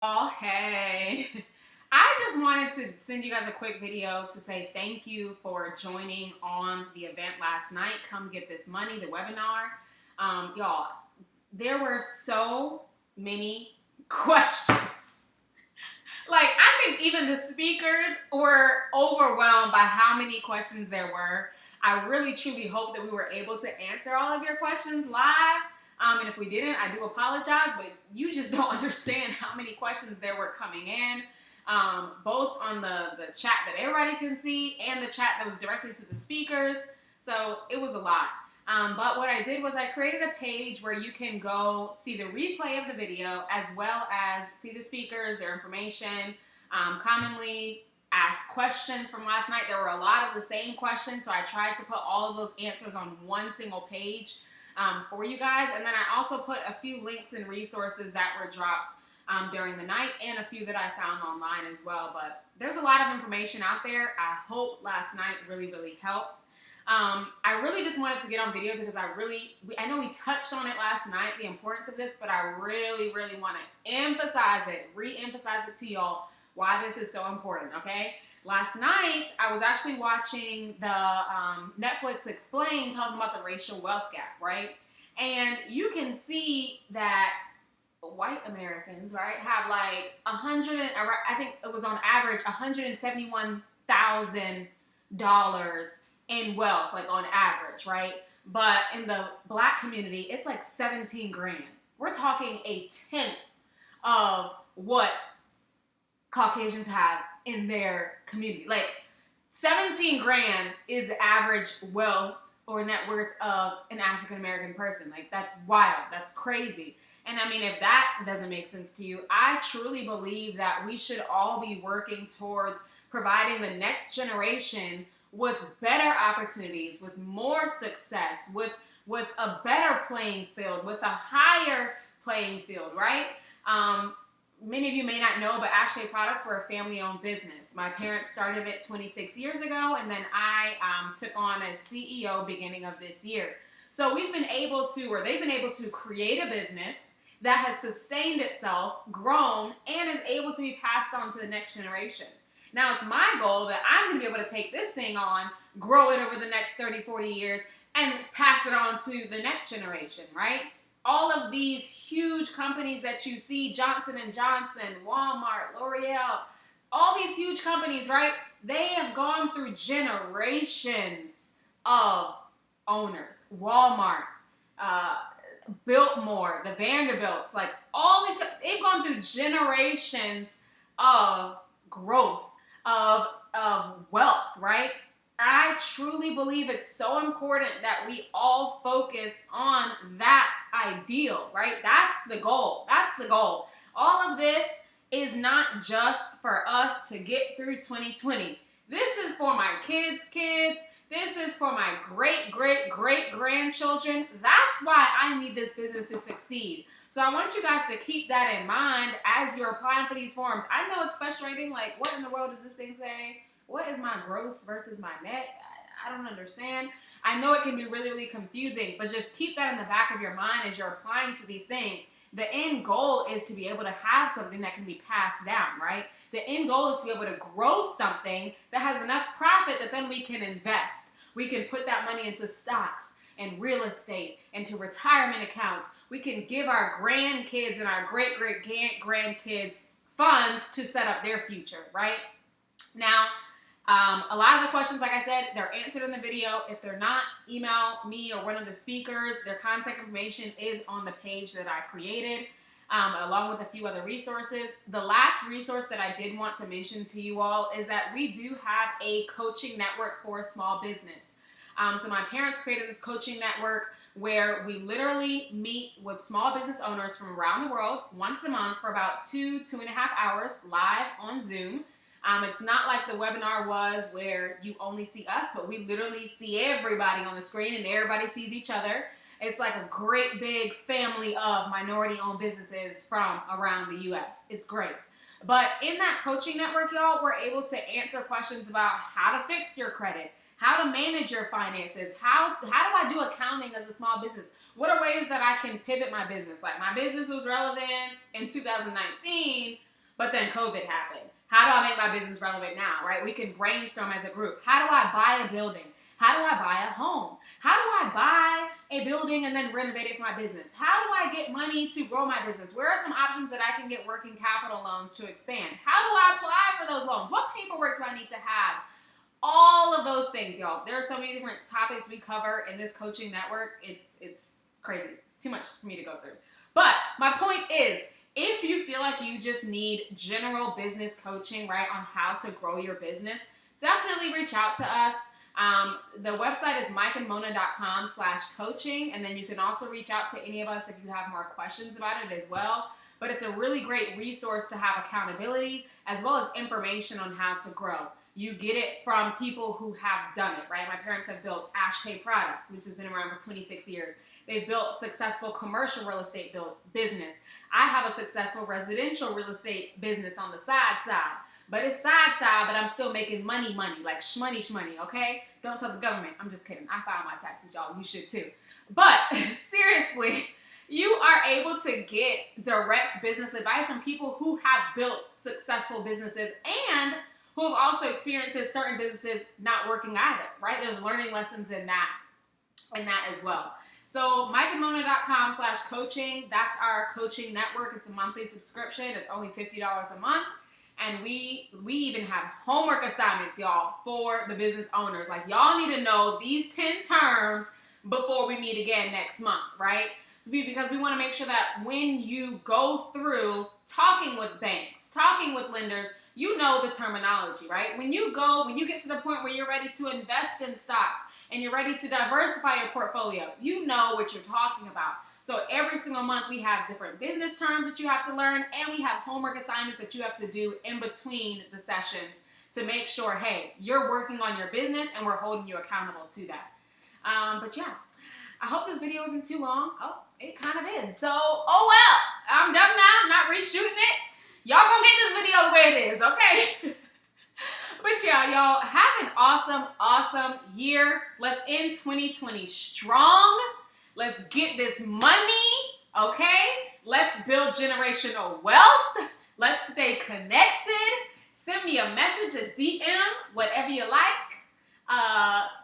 Oh, hey. I just wanted to send you guys a quick video to say thank you for joining on the event last night. Come Get This Money, the webinar. Y'all, there were so many questions. Like, I think even the speakers were overwhelmed by how many questions there were. I really truly hope that we were able to answer all of your questions live. And if we didn't, I do apologize, but you just don't understand how many questions there were coming in, both on the chat that everybody can see and the chat that was directly to the speakers. So it was a lot. But what I did was I created a page where you can go see the replay of the video as well as see the speakers, their information, commonly asked questions from last night. There were a lot of the same questions, so I tried to put all of those answers on one single page for you guys. And then I also put a few links and resources that were dropped during the night and a few that I found online as well. But there's a lot of information out there. I hope last night really helped. I really just wanted to get on video because I know we touched on it last night, the importance of this, but I really want to emphasize it, re-emphasize it to y'all why this is so important, okay? Last night, I was actually watching the Netflix Explain talking about the racial wealth gap, right? And you can see that white Americans, right, have like I think it was on average $171,000 in wealth, like on average, right? But in the black community, it's like 17 grand. We're talking a tenth of what Caucasians have in their community. Like 17 grand is the average wealth or net worth of an African American person. Like that's wild. That's crazy. And I mean, if that doesn't make sense to you, I truly believe that we should all be working towards providing the next generation with better opportunities, with more success, with a better playing field, with a higher playing field, right? Many of you may not know, but Ashley Products were a family-owned business. My parents started it 26 years ago, and then I took on as CEO beginning of this year. So we've been able to, or they've been able to create a business that has sustained itself, grown, and is able to be passed on to the next generation. Now it's my goal that I'm going to be able to take this thing on, grow it over the next 30, 40 years, and pass it on to the next generation, right? All of these huge companies that you see, Johnson & Johnson, Walmart, L'Oreal, all these huge companies, right? They have gone through generations of owners. Walmart, Biltmore, the Vanderbilts, like all these, they've gone through generations of growth, of wealth, right? I truly believe it's so important that we all focus on that ideal, right? That's the goal. That's the goal. All of this is not just for us to get through 2020. This is for my kids' kids. This is for my great-great-great-grandchildren. That's why I need this business to succeed. So I want you guys to keep that in mind as you're applying for these forms. I know it's frustrating, like, what in the world does this thing say? What is my gross versus my net? I don't understand. I know it can be really confusing, but just keep that in the back of your mind as you're applying to these things. The end goal is to be able to have something that can be passed down, right? The end goal is to be able to grow something that has enough profit that then we can invest. We can put that money into stocks and real estate, into retirement accounts. We can give our grandkids and our great-great-grandkids funds to set up their future, right? Now, a lot of the questions, like I said, they're answered in the video. If they're not, email me or one of the speakers. Their contact information is on the page that I created, along with a few other resources. The last resource that I did want to mention to you all is that we do have a coaching network for small business. So my parents created this coaching network where we literally meet with small business owners from around the world once a month for about 2.5 hours live on Zoom. It's not like the webinar was where you only see us, but we literally see everybody on the screen and everybody sees each other. It's like a great big family of minority-owned businesses from around the U.S. It's great. But in that coaching network, y'all, we're able to answer questions about how to fix your credit, how to manage your finances, how do I do accounting as a small business? What are ways that I can pivot my business? Like my business was relevant in 2019, But then COVID happened. How do I make my business relevant now, right? We can brainstorm as a group. How do I buy a building? How do I buy a home? How do I buy a building and then renovate it for my business? How do I get money to grow my business? Where are some options that I can get working capital loans to expand? How do I apply for those loans? What paperwork do I need to have? All of those things, y'all. There are so many different topics we cover in this coaching network. It's crazy. It's too much for me to go through. But my point is, if you feel like you just need general business coaching, right, on how to grow your business, definitely reach out to us. The website is mikeandmona.com/coaching, and then you can also reach out to any of us if you have more questions about it as well. But it's a really great resource to have accountability as well as information on how to grow. You get it from people who have done it, right? My parents have built Ashkay Products, which has been around for 26 years. They've built successful commercial real estate business. I have a successful residential real estate business on the side. But it's side, but I'm still making money, like shmoney, okay? Don't tell the government. I'm just kidding. I file my taxes, y'all. You should too. But seriously, you are able to get direct business advice from people who have built successful businesses and who have also experienced certain businesses not working either, right? There's learning lessons in that as well. So mikeandmona.com/coaching, that's our coaching network. It's a monthly subscription. It's only $50 a month. And we even have homework assignments, y'all, for the business owners. Like, y'all need to know these 10 terms before we meet again next month, right? So because we want to make sure that when you go through talking with banks, talking with lenders, you know the terminology, right? When you get to the point where you're ready to invest in stocks and you're ready to diversify your portfolio, you know what you're talking about. So every single month we have different business terms that you have to learn, and we have homework assignments that you have to do in between the sessions to make sure, hey, you're working on your business and we're holding you accountable to that. But yeah, I hope this video isn't too long. Oh, it kind of is. So, oh well, I'm done now. I'm not reshooting it. Y'all gonna get this video the way it is, okay? But yeah, y'all have an awesome year. Let's end 2020 strong. Let's get this money, okay? Let's build generational wealth. Let's stay connected. Send me a message, a DM, whatever you like.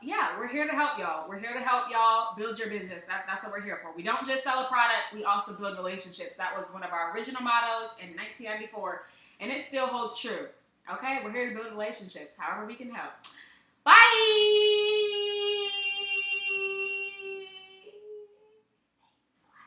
Yeah, we're here to help y'all. We're here to help y'all build your business. That's what we're here for. We don't just sell a product, we also build relationships. That was one of our original mottos in 1994, and it still holds true. Okay, we're here to build relationships, however we can help. Bye!